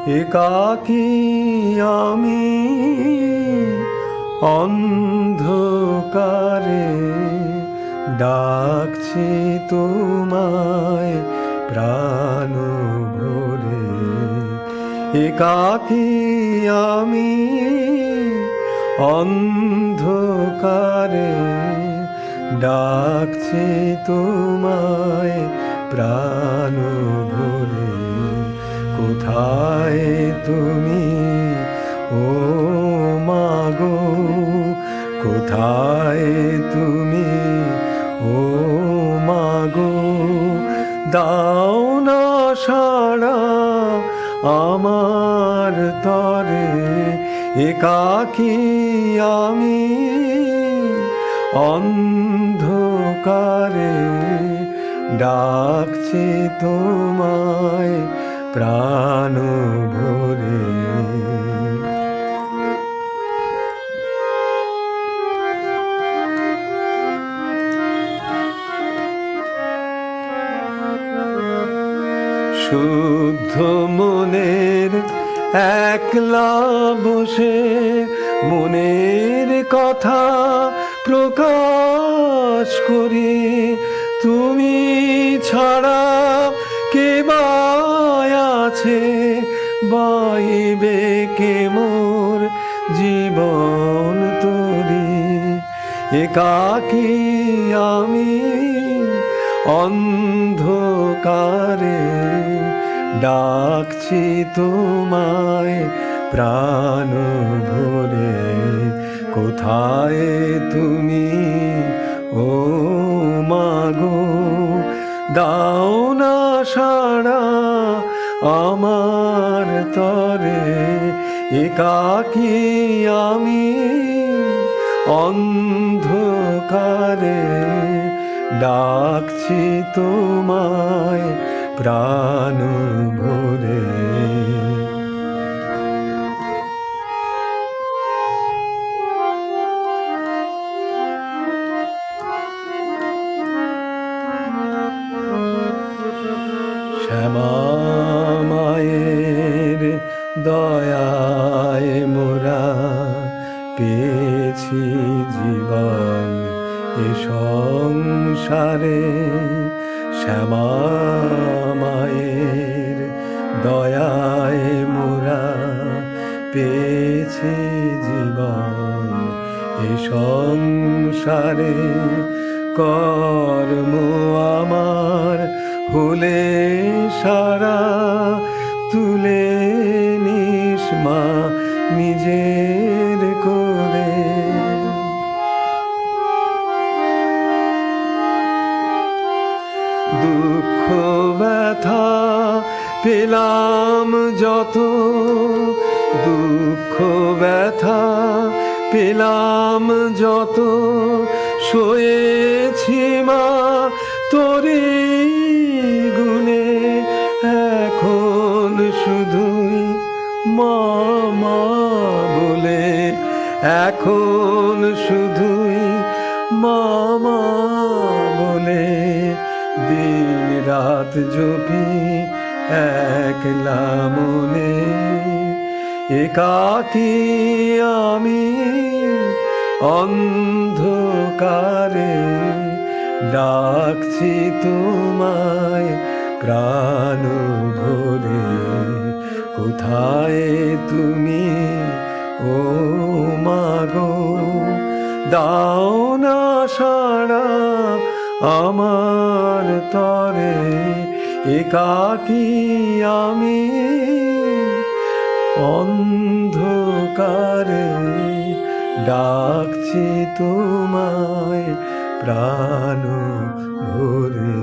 একাকী আমি অন্ধকারে ডাকছি তোমায় প্রাণ ভরে। একাকী আমি অন্ধকারে ডাকছি তোমায় প্রাণ ভরে। কোথায় তুমি ও মাগো, কোথায় তুমি ও মাগো, দাও না সাড়া আমার তরে। একাকী আমি অন্ধকারে ডাকছি তোমায় প্রাণ ভরে। শুদ্ধ মনের একলা বসে মনের কথা প্রকাশ করি। তুমি ছাড়া কে বা আছে, বাইবে কে মোর জীবন তরি। একাকী আমি অন্ধকারে ডাকছি তোমায় প্রাণ ভরে। কোথায় তুমি ও মাগো, দাও না সাড়া আমার তরে। একাকী আমি অন্ধকারে ডাকছি তোমায় প্রাণ ভরে। শ্যামা মায়ের দয়ায় মোরা পেয়েছি জীবন এ সংসারে। শ্যামা মায়ের দয়ায় মোরা পেয়েছি জীবন এ সংসারে। কর্ম আমার হলে সারা তুলে নিস মা নিজের করে। দুঃখ ব্যথা পেলাম যত, দুঃখ ব্যথা পেলাম যত, সয়েছি মা তোরি গুণে। এখন শুধুই মা মা বলে, এখন শুধুই মা মা বলে দিন রাত জপি একলা মনে। একাকী আমি অন্ধকারে ডাকছি তোমায় প্রাণ ভরে। কোথায় তুমি ও মাগো, দাও না সাড়া আমার তরে। একাকী আমি অন্ধকারে ডাকছি তোমায় প্রাণ ভরে।